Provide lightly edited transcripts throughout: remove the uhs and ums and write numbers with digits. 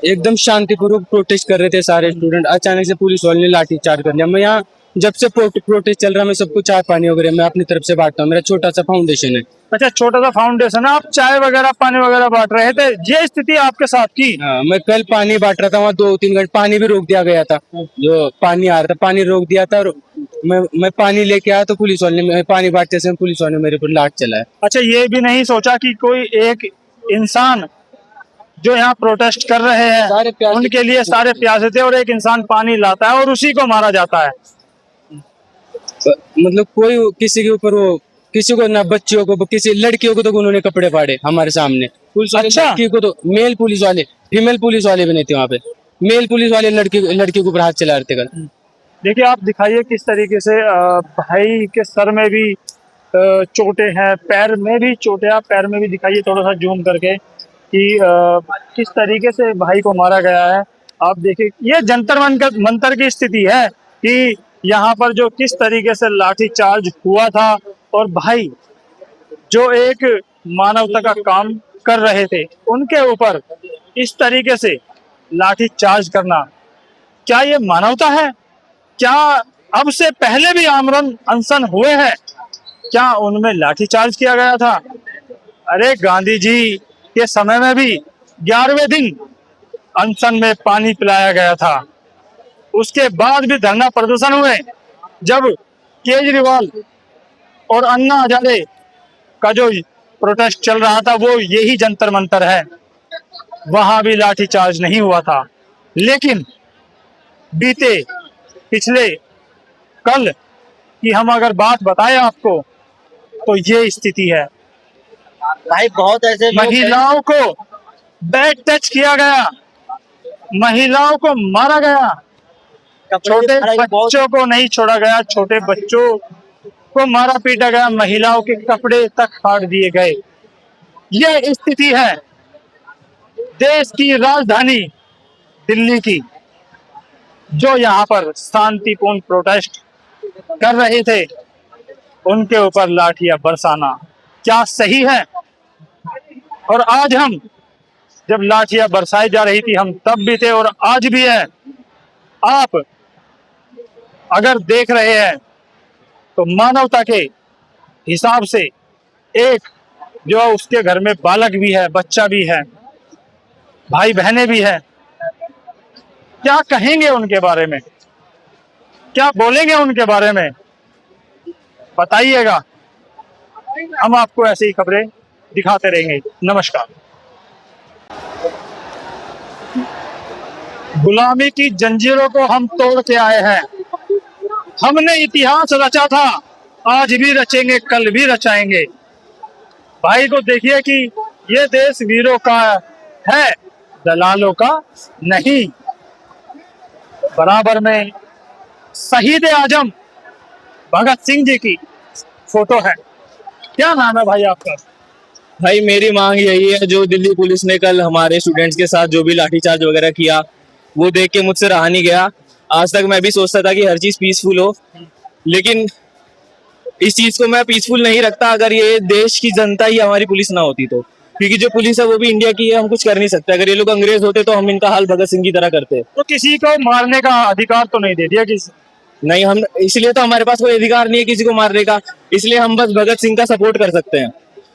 एकदम शांतिपूर्वक प्रोटेस्ट कर रहे थे सारे स्टूडेंट, अचानक से पुलिस वाले ने लाठी चार्ज कर लिया। मैं यहाँ जब से प्रोटेस्ट चल रहा है, मैं सबको चाय पानी वगैरह मैं अपनी तरफ से बांटता हूँ, मेरा छोटा सा फाउंडेशन है। अच्छा, छोटा सा फाउंडेशन है, आप चाय वगैरह पानी वगैरह बांट रहे थे, ये स्थिति आपके साथ की? हाँ, मैं कल पानी बांट रहा था, वहाँ 2-3 घंटे पानी भी रोक दिया गया था। जो पानी आ रहा था पानी रोक दिया था, और मैं पानी लेके आया तो पुलिस वाले ने पानी बांटते समय पुलिस वाले ने मेरे पर लाठ चलाया। अच्छा, ये भी नहीं सोचा कि कोई एक इंसान जो यहाँ प्रोटेस्ट कर रहे हैं उनके लिए सारे प्यासे थे और एक इंसान पानी लाता है और उसी को मारा जाता है? मतलब कोई किसी के ऊपर वो किसी को ना, बच्चियों को किसी लड़कियों को तो उन्होंने कपड़े फाड़े हमारे सामने। पुलिस वाले अच्छा। लड़की को तो मेल पुलिस वाले, फीमेल पुलिस वाले भी नहीं थे वहाँ पे, मेल पुलिस वाले लड़की के ऊपर हाथ चला रहे थे कल। देखिए, आप दिखाइए किस तरीके से भाई के सर में भी चोटें हैं, पैर में भी चोटें, आप पैर में भी दिखाइए थोड़ा सा जूम करके कि किस तरीके से भाई को मारा गया है। आप देखिए, ये जंतर मंतर की स्थिति है कि यहाँ पर जो किस तरीके से लाठी चार्ज हुआ था और भाई जो एक मानवता का काम कर रहे थे उनके ऊपर इस तरीके से लाठी चार्ज करना, क्या ये मानवता है? क्या अब से पहले भी आमरण अनशन हुए हैं, क्या उनमें लाठी चार्ज किया गया था? अरे गांधी जी के समय में भी 11वें दिन अनशन में पानी पिलाया गया था, उसके बाद भी धरना प्रदर्शन हुए। जब केजरीवाल और अन्ना हजारे का जो प्रोटेस्ट चल रहा था वो यही जंतर मंतर है, वहां भी लाठी चार्ज नहीं हुआ था। लेकिन बीते पिछले कल की हम अगर बात बताएं आपको तो ये स्थिति है भाई। बहुत ऐसे महिलाओं को बैड टच किया गया, महिलाओं को मारा गया, छोटे बच्चों को नहीं छोड़ा गया, छोटे बच्चों को मारा पीटा गया, महिलाओं के कपड़े तक फाड़ दिए गए। ये स्थिति है देश की राजधानी दिल्ली की, जो यहाँ पर शांतिपूर्ण प्रोटेस्ट कर रहे थे उनके ऊपर लाठियां बरसाना क्या सही है? और आज हम जब लाठियां बरसाई जा रही थी हम तब भी थे और आज भी है। आप अगर देख रहे हैं तो मानवता के हिसाब से एक जो उसके घर में बालक भी है, बच्चा भी है, भाई बहनें भी है, क्या कहेंगे उनके बारे में, क्या बोलेंगे उनके बारे में? बताइएगा, हम आपको ऐसी ही खबरें दिखाते रहेंगे। नमस्कार। गुलामी की जंजीरों को हम तोड़ के आए हैं, हमने इतिहास रचा था, आज भी रचेंगे, कल भी रचाएंगे। भाई को देखिए कि ये देश वीरों का है, दलालों का नहीं। बराबर में शहीद आजम भगत सिंह जी की फोटो है। क्या नाम है भाई आपका? भाई मेरी मांग यही है, जो दिल्ली पुलिस ने कल हमारे स्टूडेंट्स के साथ जो भी लाठीचार्ज वगैरह किया वो देख के मुझसे रहा नहीं गया। आज तक मैं भी सोचता था कि हर चीज पीसफुल हो, लेकिन इस चीज को मैं पीसफुल नहीं रखता अगर ये देश की जनता ही हमारी पुलिस ना होती तो, क्योंकि जो पुलिस है वो भी इंडिया की है, हम कुछ कर नहीं सकते। अगर ये लोग अंग्रेज होते तो हम इनका हाल भगत सिंह की तरह करते। तो किसी को मारने का अधिकार तो नहीं दे दिया किसी? नहीं, हम इसलिए तो हमारे पास कोई अधिकार नहीं है किसी को मारने का, इसलिए हम बस भगत सिंह का सपोर्ट कर सकते हैं।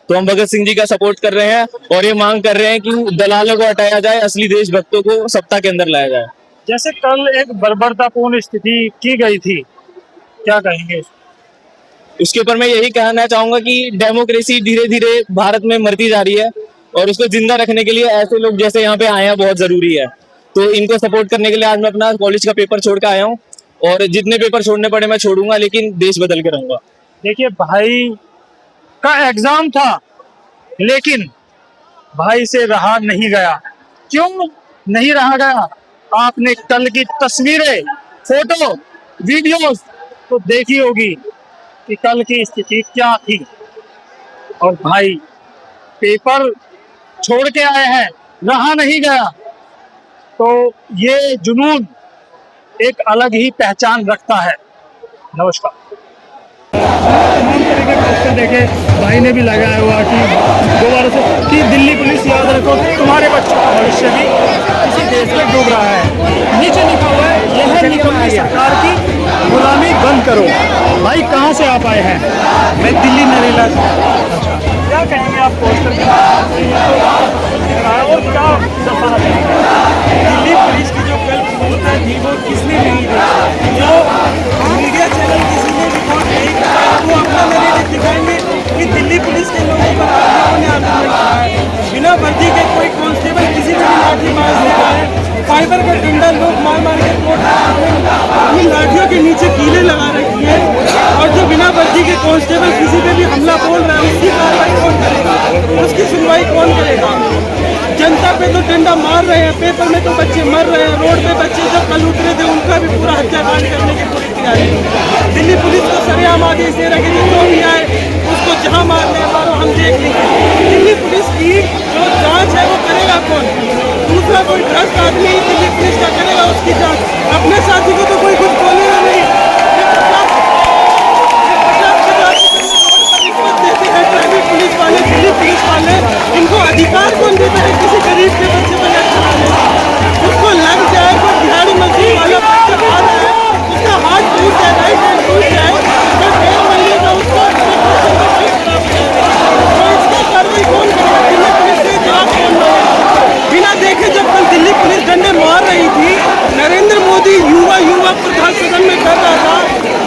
तो हम भगत सिंह जी का सपोर्ट कर रहे हैं और ये मांग कर रहे हैं कि दलालों को हटाया जाए, असली देशभक्तों को सत्ता के अंदर लाया जाए। जैसे कल एक बर्बरतापूर्ण स्थिति की गई थी, क्या कहेंगे? उसके ऊपर मैं यही कहना चाहूंगा कि डेमोक्रेसी धीरे धीरे भारत में मरती जा रही है और उसको जिंदा रखने के लिए ऐसे लोग जैसे यहाँ पे आए हैं बहुत जरूरी है। तो इनको सपोर्ट करने के लिए आज मैं अपना कॉलेज का पेपर छोड़ के आया हूँ और जितने पेपर छोड़ने पड़े मैं छोड़ूंगा, लेकिन देश बदल के रहूंगा। देखिए, भाई का एग्जाम था लेकिन भाई से रहा नहीं गया। क्यों नहीं रहा गया? आपने कल की तस्वीरें, फोटो, वीडियोस तो देखी होगी कि कल की स्थिति क्या थी। और भाई पेपर छोड़ के आए हैं, रहा नहीं गया, तो ये जुनून एक अलग ही पहचान रखता है। नमस्कार। देखे भाई ने भी लगाया हुआ कि दोबारा से कि दिल्ली पुलिस याद रखो, तुम्हारे बच्चों का भविष्य भी इसी देश डूब रहा है। नीचे लिखा हुआ है यह है निकम्मी सरकार की गुलामी बंद करो। भाई कहाँ से आप आए हैं? मैं दिल्ली नरेला से। क्या कहेंगे आप पोस्टर के बारे में और क्या दर्शाना चाहेंगे? दिल्ली पुलिस की जो कल रिपोर्ट थी वो किसने नहीं देखी, जो मीडिया चैनल किसी ने रिपोर्ट नहीं कराया वो अपना नरेटिव दिखाएंगे कि दिल्ली पुलिस के लोगों पर आरोपों ने आक्रमण किया है। बिना वर्दी के कोई कांस्टेबल किसी को भी लाठी मार देता है, फाइबर का डंडा लोग मार मार के तोड़ अपनी लाठियों के नीचे कीले लगा रखी है, और जो बिना वर्दी के कांस्टेबल किसी पे भी हमला बोल रहा है उसकी कार्रवाई कौन करेगा, उसकी सुनवाई कौन करेगा? जनता पे तो डंडा मार रहे हैं, पेपर में तो बच्चे मर रहे हैं, रोड पे बच्चे जब कल उतरे थे उनका भी पूरा हत्याकांड करने की पूरी तैयारी। दिल्ली पुलिस को सरेआम आदेश दे रहे कि जो भी आए उसको जहां मारने मारो, हम देख लेंगे। दिल्ली पुलिस की जो जांच है वो करेगा कौन? दूसरा कोई भ्रष्ट आदमी दिल्ली पुलिस का करेगा उसकी जांच। अपने साथी को तो कोई कुछ बोलेगा नहीं। प्राइवेट पुलिस वाले, दिल्ली पुलिस वाले, इनको अधिकार कौन देता है किसी गरीब के बच्चे पर लग चलाने का? उसको लग जाए, कोई दिहाड़ी मजदूर वाला बच्चा आ रहा है, उसका हाथ टूट जाए, राइट हैंड टूट जाए, तो 1.5 महीने का उसका इसका कार्रवाई कौन करेगा? दिल्ली पुलिस से जवाब कौन मांगेगा? बिना देखे जब कल दिल्ली पुलिस डंडे मार रही थी, नरेंद्र मोदी युवा प्रधान सदन में कर रहा था,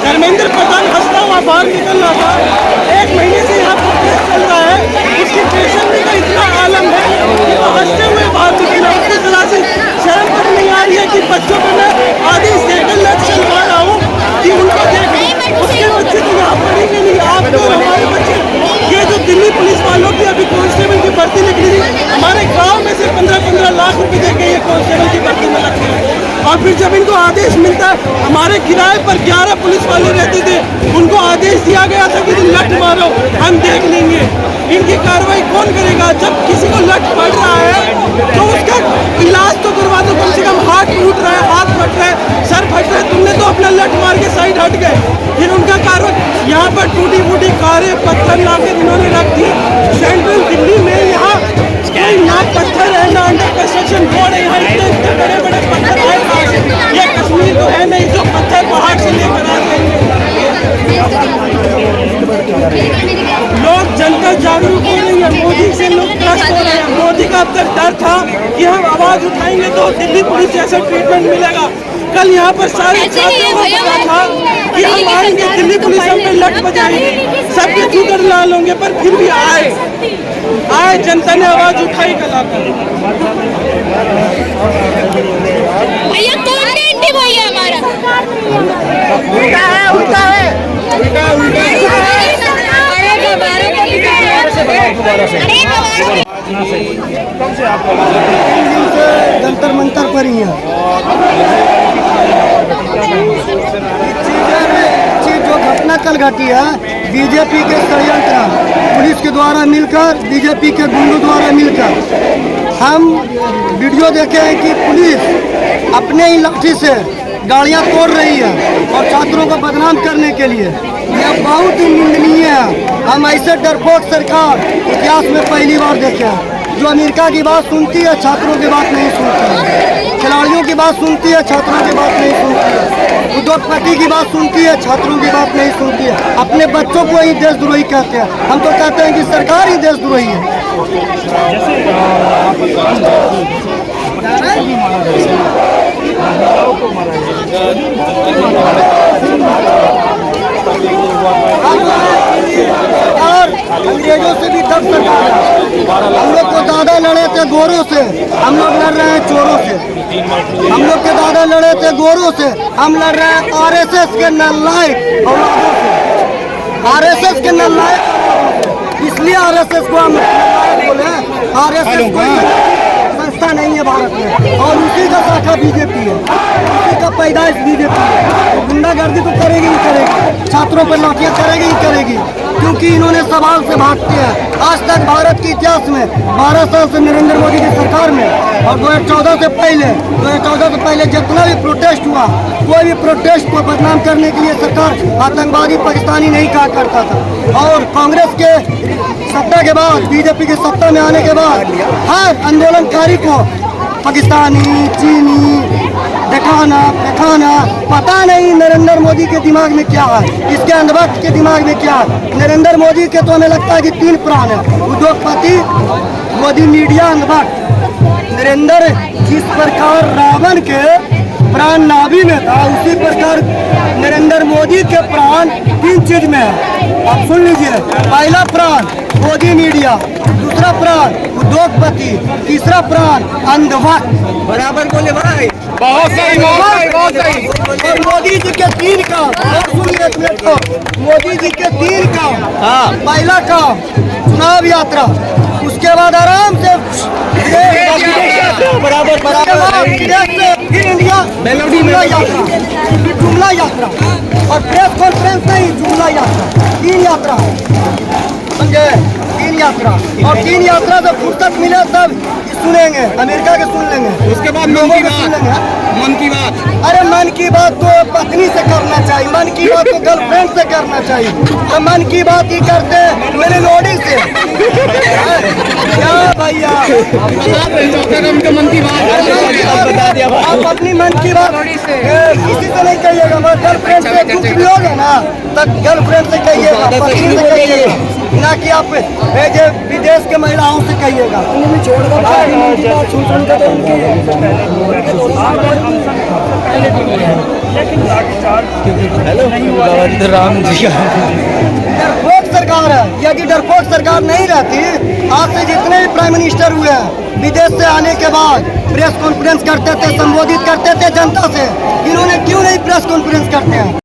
धर्मेंद्र प्रधान हंसता हुआ बाहर निकल रहा था, 1 महीने से यहाँ प्रोटेस्ट चल रहा है, उसकी पेशेंट का इतना आलम है कि वो हंसते हुए बाहर निकल रहा है। उसकी जरा से शर्म तक नहीं आ रही है कि बच्चों को मैं आदेश देकर लट चलवा रहा हूँ कि उनको देख, उसके बच्चे तो यहाँ पढ़ेंगे नहीं। आप तो हमारे बच्चे, ये जो दिल्ली पुलिस वालों की अभी कांस्टेबल की भर्ती निकली थी, हमारे गाँव में से 15-15 लाख रुपए देके ये कांस्टेबल की भर्ती में लगते हैं, और फिर जब इनको आदेश मिलता है, हमारे किराए पर 11 पुलिस वाले रहते थे, उनको आदेश दिया गया था कि लट मारो, हम देख लेंगे। इनकी कार्रवाई कौन करेगा? जब किसी को लट पड़ रहा है तो उसका इलाज तो करवा दो, कम से कम हाथ टूट रहा है, हाथ फट रहा है, सर फट रहा है, तुमने तो अपना लट मार के साइड हट गए। फिर उनका कार्रवाई यहाँ पर टूटी फूटी कारें पत्थर ला के इन्होंने रख दी। सेंट्रल दिल्ली में यहाँ ना पत्थर है, ना अंडर कंस्ट्रक्शन रोड है, यहाँ इतने बड़े बड़े पत्थर है। ये कश्मीर तो है नहीं जो पत्थर पहाड़ से लेकर आ जाएंगे। लोग जनता जागरूक हो रही है, मोदी से लोग त्रस्त हो रहे हैं। मोदी का अब तक डर था कि हम आवाज उठाएंगे तो दिल्ली पुलिस जैसा ट्रीटमेंट मिलेगा। कल यहाँ पर सारे छात्रों को पता था कि हम आएंगे, दिल्ली पुलिस हम पे लट बजाएंगे, सबके जूतर लाल होंगे, पर फिर भी आए जनता ने आवाज उठाई कल आकर। भैया कौन गारंटी भैया हमारा? उल्टा है, उल्टा है। कब से आप जंतर मंतर पर ही है। चीज जो घटना कल घटी है, बीजेपी के षड्यंत्र पुलिस के द्वारा मिलकर, बीजेपी के गुंडों द्वारा मिलकर, हम वीडियो देखे हैं कि पुलिस अपने ही लाठी से गाड़ियां तोड़ रही है और छात्रों को बदनाम करने के लिए। यह बहुत ही निंदनीय है। हम ऐसे डरपोक सरकार इतिहास में पहली बार देखे हैं, जो अमेरिका की बात सुनती है, छात्रों की बात नहीं सुनती है, खिलाड़ियों की बात सुनती है, छात्रों की बात नहीं सुनती है, उद्योगपति की बात सुनती है, छात्रों की बात नहीं सुनती है, अपने बच्चों को ही देशद्रोही कहते हैं। हम तो कहते हैं कि सरकार ही देशद्रोही है। और अंग्रेजों से भी दब सरकार है। हम लोग को दादा लड़े थे गोरों से, हम लोग लड़ रहे हैं चोरों से। हम लोग के दादा लड़े थे गोरों से, हम लड़ रहे हैं आरएसएस के नालायक औलादों से। आरएसएस के नालायक, इसलिए आरएसएस को हम बोले। आरएसएस कोई संस्था नहीं है भारत में, और उसी का शाखा बीजेपी है, उसी का पैदाइश बीजेपी है। तो गुंडागर्दी तो करेगी ही करेगी, छात्रों पर लाठियां करेगी ही करेगी, क्योंकि इन्होंने सवाल से भागते हैं। आज तक भारत के इतिहास में 12 साल से नरेंद्र मोदी की सरकार में और 2014 से पहले जितना भी प्रोटेस्ट हुआ, कोई भी प्रोटेस्ट को बदनाम करने के लिए सरकार आतंकवादी पाकिस्तानी नहीं कहा करता था। और कांग्रेस के सत्ता के बाद, बीजेपी की सत्ता में आने के बाद हर आंदोलनकारी को पाकिस्तानी, चीनी, दिखाना दिखाना, पता नहीं नरेंद्र मोदी के दिमाग में क्या है, इसके अंधभक्त के दिमाग में क्या है। नरेंद्र मोदी के तो हमें लगता है कि 3 प्राण है, उद्योगपति, मोदी मीडिया, अंधभक्त। नरेंद्र जिस प्रकार रावण के प्राण नाभि में था, उसी प्रकार नरेंद्र मोदी के प्राण 3 चीज में है। आप सुन लीजिए, पहला प्राण मोदी मीडिया, दूसरा प्राण उद्योगपति, तीसरा प्राण अंधभक्त। बराबर बोले भाई, बहुत सही, बहुत सही। और मोदी जी के 3 काम, और सुनिए एक मिनट को, मोदी जी के 3 काम। पहला काम चुनाव यात्रा, उसके बाद आराम से बराबर फिर इंडिया जुमला यात्रा, जुमला यात्रा, और प्रेस कॉन्फ्रेंस नहीं, जुमला यात्रा, 3 यात्रा समझे, 3 यात्रा। और 3 यात्रा जब फुर्सत मिले तब सुनेंगे, अमेरिका के सुन लेंगे, उसके बाद लोगों के सुन लेंगे। मन की बात, अरे मन की बात तो पत्नी से करना चाहिए, मन की बात तो गर्लफ्रेंड से करना चाहिए। तो मन की बात ही करते मेरे लोडिंग से क्या भैया, मन की बात आप अपनी मन की बात किसी से नहीं कहिएगा, मगर गर्लफ्रेंड से कुछ भी होगा ना, तब गर्लफ्रेंड से कहिएगा, पत्नी से कहिएगा, ना कि आप विदेश के महिलाओं से कहिएगा। डरपोक सरकार है, यदि डरपोक सरकार नहीं रहती, आज से जितने भी प्राइम मिनिस्टर हुए हैं विदेश से आने के बाद प्रेस कॉन्फ्रेंस करते थे, संबोधित करते थे जनता से, इन्होंने क्यों नहीं प्रेस कॉन्फ्रेंस करते हैं।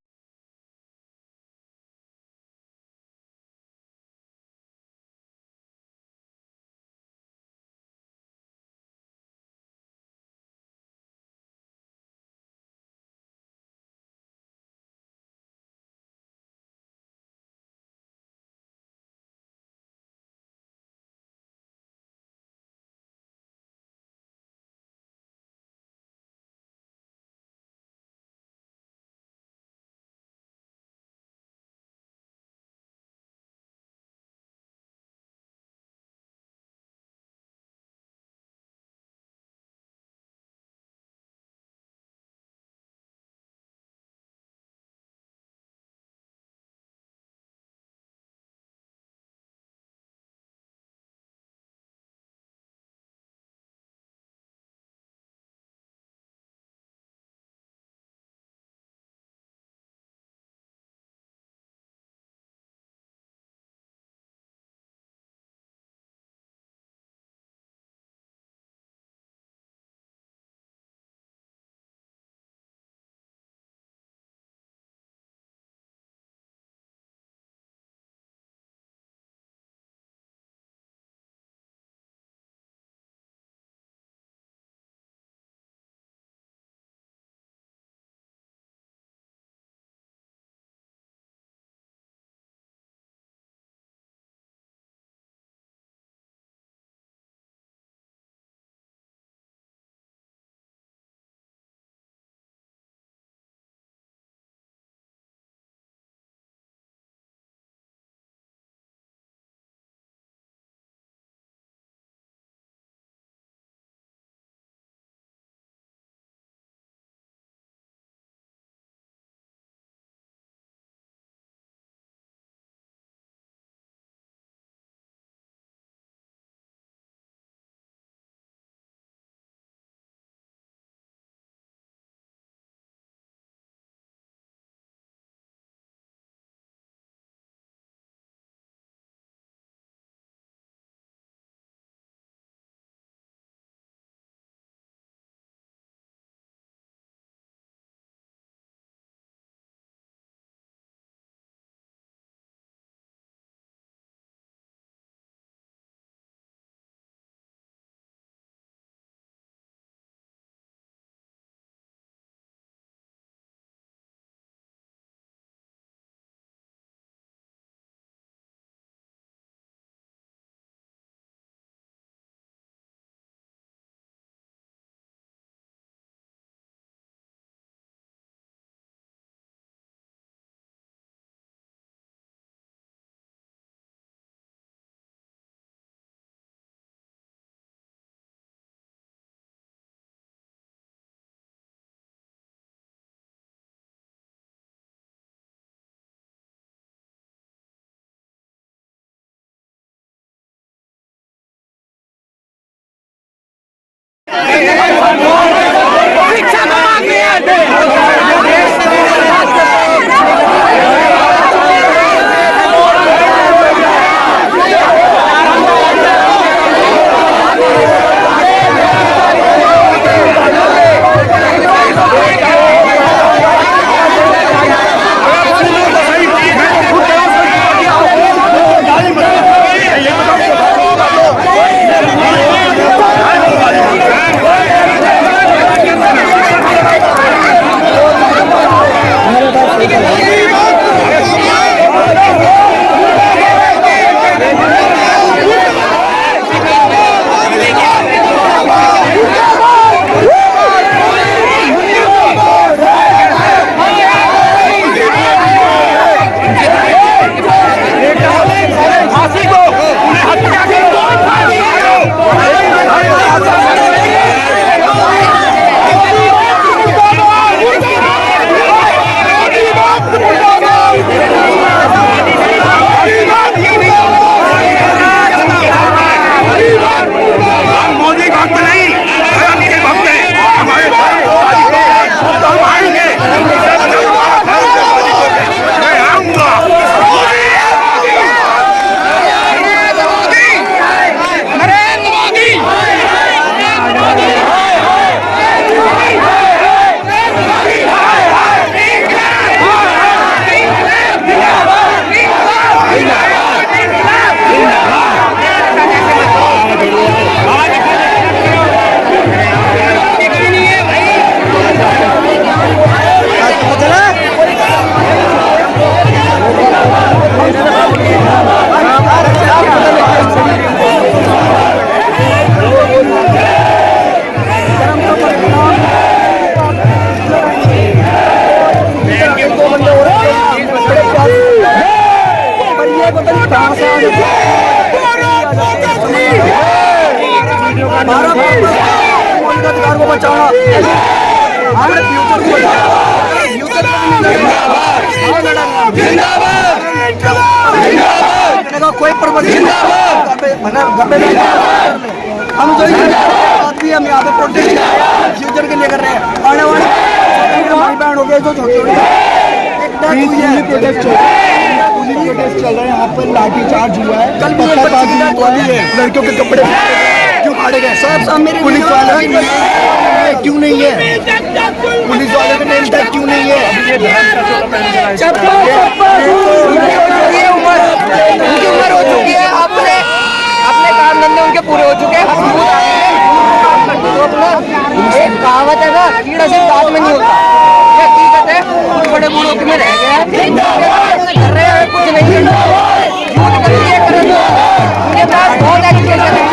शिक्षा को मांगनी है। अधिकार को बचाना, हमारे फ्यूचर को बचाना, कोई हम जो आदमी हम यहाँ पे प्रोटेस्ट फ्यूचर के लिए कर रहे हैं। आने वाले बैंड हो गए जो प्रोटेस्ट चल रहा है, यहाँ पर लाठी चार्ज हुआ है, कल पत्थरबाजी हुआ है, लड़कियों के कपड़े क्यों फाड़े गए? सब मेरे पुलिस वाले क्यों नहीं है? पुलिस वाले का नेम टैग क्यों नहीं है? उनकी उम्र हो चुकी है, अपने काम धंधे उनके पूरे हो चुके हैं। एक कहावत है ना, कीड़ा से दांत में नहीं होता, ये हकीकत है। कुछ बड़े बूढ़ों में रह गए हैं, कर रहे हैं कुछ नहीं, झूठ करके उनके पास बहुत एजुकेशन है।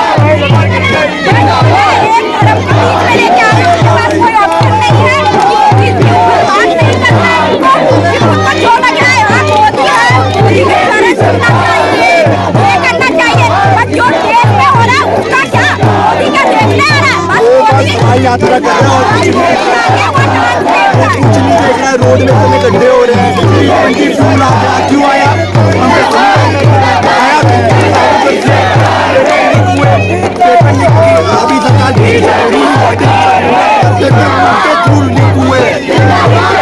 यात्रा कर रहा है, कुछ नहीं देख रहा है, रोड में इतने गड्ढे हो रहे हैं, क्यों आया? अभी सरकार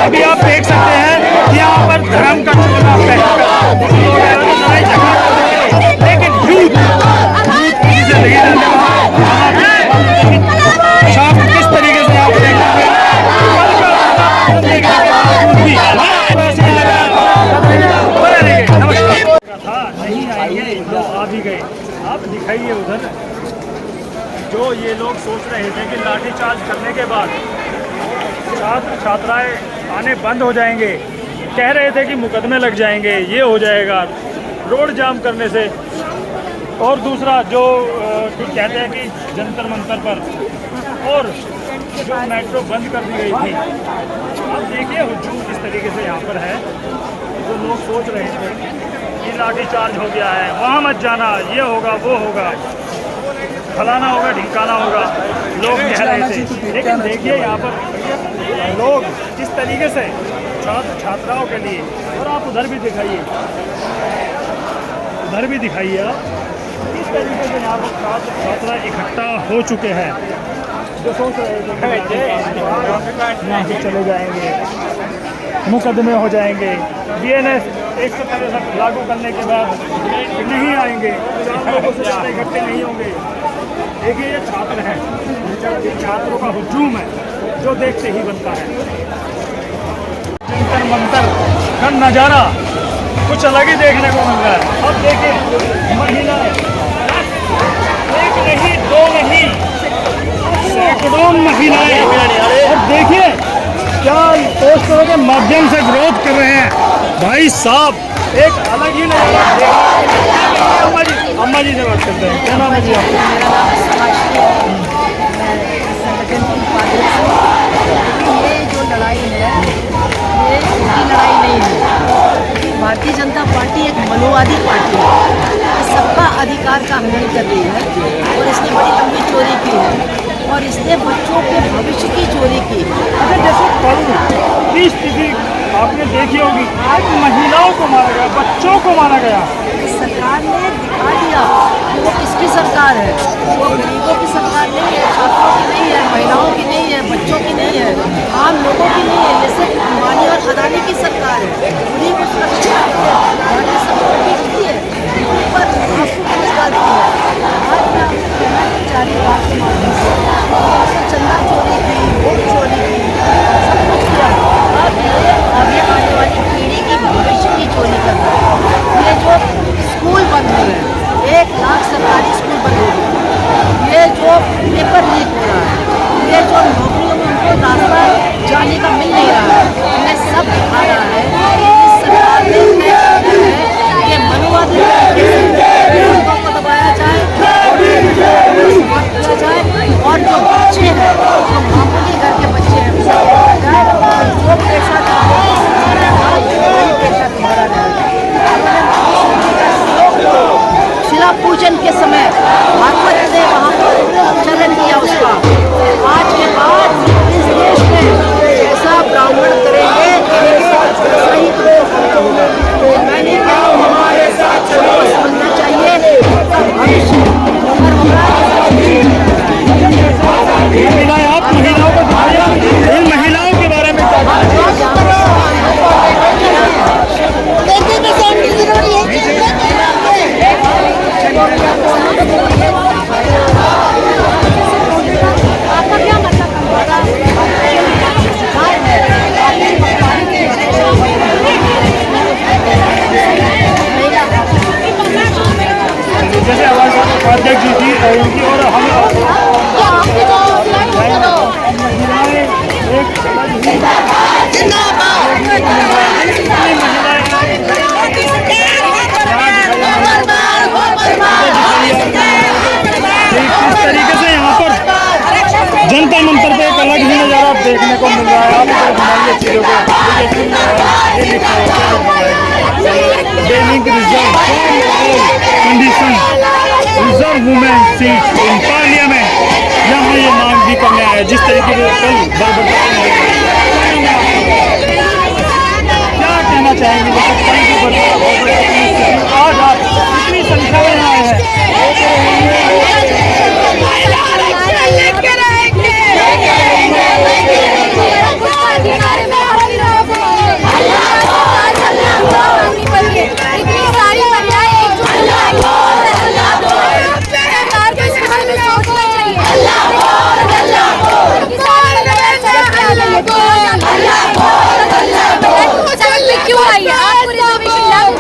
अभी आप देख सकते हैं यहाँ पर धर्म का चोला लेकिन किस तरीके से आप नहीं आइए, आ भी गए। आप दिखाइए उधर जो ये लोग सोच रहे थे कि लाठीचार्ज करने के बाद छात्र छात्राएं आने बंद हो जाएंगे, कह रहे थे कि मुकदमे लग जाएंगे, ये हो जाएगा रोड जाम करने से। और दूसरा जो कहते हैं कि जंतर मंतर पर और जो मेट्रो बंद कर दी गई थी, आप देखिए हुजूम किस तरीके से यहाँ पर है। जो लोग सोच रहे थे कि लाठीचार्ज हो गया है, वहाँ मत जाना, ये होगा वो होगा, फलाना होगा ढिंकाना होगा, लोग कह रहे थे। लेकिन देखिए यहाँ पर लोग किस तरीके से छात्र छात्राओं के लिए, और आप उधर भी दिखाइए आप किस तरीके से यहाँ पर छात्र छात्रा इकट्ठा हो चुके हैं। जो सोच रहे थे यहाँ से चले जाएंगे, मुकदमे हो जाएंगे, BNS 163 लागू करने के बाद नहीं आएंगे, 4 लोगों से ज़्यादा इकट्ठे नहीं होंगे। देखिए ये छात्र हैं, छात्रों का हुजूम है जो देखते ही बनता है। जंतर मंतर का नज़ारा कुछ अलग ही देखने को मिल रहा है। अब देखिए महिला एक नहीं दो नहीं सैकड़ों महिलाएं, और देखिए क्या पोस्टरों के माध्यम से विरोध कर रहे हैं। भाई साहब एक अलग ही नज़ारा। अम्मा जी से बात करते हैं, क्या नाम है जी आपका? ये जो लड़ाई है ये उनकी लड़ाई नहीं है। भारतीय जनता पार्टी एक मनोवादी पार्टी है, ये सबका अधिकार का हनन कर रही है और इसने बड़ी लंबी चोरी की है और इसने बच्चों के भविष्य की चोरी की है। अगर जैसे कल की स्थिति आपने देखी होगी, आज महिलाओं को मारा गया, बच्चों को मारा गया। सरकार ने दिखा दिया कि वो किसकी सरकार है। वो गरीबों की सरकार नहीं है, छात्रों की नहीं है, महिलाओं की नहीं है, बच्चों की नहीं है, आम लोगों की नहीं है। ये सिर्फ अंबानी और अदानी की सरकार है। उन्हीं को सुरक्षा बाकी सब की है, उन पर आपको रोजगार दी है। आज मैं आपको कहना चाह रही बात के माध्यम से चंदा चोरी की, वोट चोरी की, सब कुछ किया। अब ये आगे आने वाली पीढ़ी की भविष्य की चोरी कर रहा है। ये जो स्कूल बंद हो गए, 1 लाख सरकारी स्कूल बंद हो गए, ये जो पेपर लीक हो रहा है, ये जो नौकरियों में उनको रास्ता जाने का मिल नहीं रहा है, इन्हें सब दिखा रहा है कि इस सरकार ने तय किया है कि मनुवादी लोगों को दबाया जाए, किया जाए और जो बच्चे हैं, जो मामूली घर के बच्चे हैं, उसे दबाया जाए और जो पेशा पेशा तुम्हारा जाए। शिला पूजन के समय भागवत ने वहाँ पर चलन किया उसका। आज के बाद इस देश में ऐसा ब्राह्मण करेंगे ऐसा ही तो मैंने कहा हमारे साथ समझना चाहिए भविष्य और महिलाएं, आप महिलाओं को दिखाया, इन महिलाओं के बारे में आपका क्या जैसे आवाज उपाध्यक्ष जी थी उनकी, और हम महिलाएं एक किस तरीके से यहाँ पर जंतर मंतर पे एक अलग ही नज़ारा आप देखने को मिल रहा है। आप इधर घुमाइए चीज़ों को, dealing reserve condition reserve women seat in parliament, यहाँ ये मांग भी करने आया। जिस तरीके से कल क्या कहना चाहेंगे, आज आप इतनी संख्या में आए हैं। क्यों आई है आप रिजर्वेशन लागू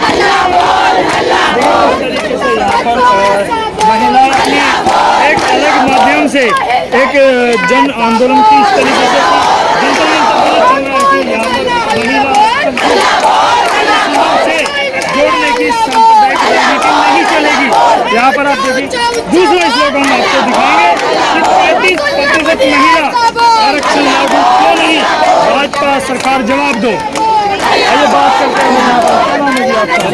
महिला एक अलग माध्यम से एक जन आंदोलन की इस तरीके से जोड़ने की सांप्रदायिक राजनीति नहीं चलेगी। यहाँ पर आप देखिए दूसरा स्लोगन आपको दिखाएंगे कि 35% महिला आरक्षण लागू क्यों नहीं, भाजपा सरकार जवाब दो। आइए बात करते हैं यहाँ पर, क्या नाम है जी आपका?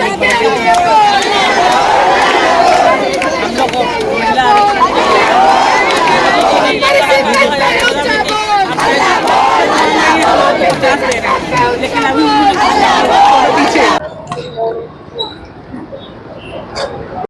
लेकिन अभी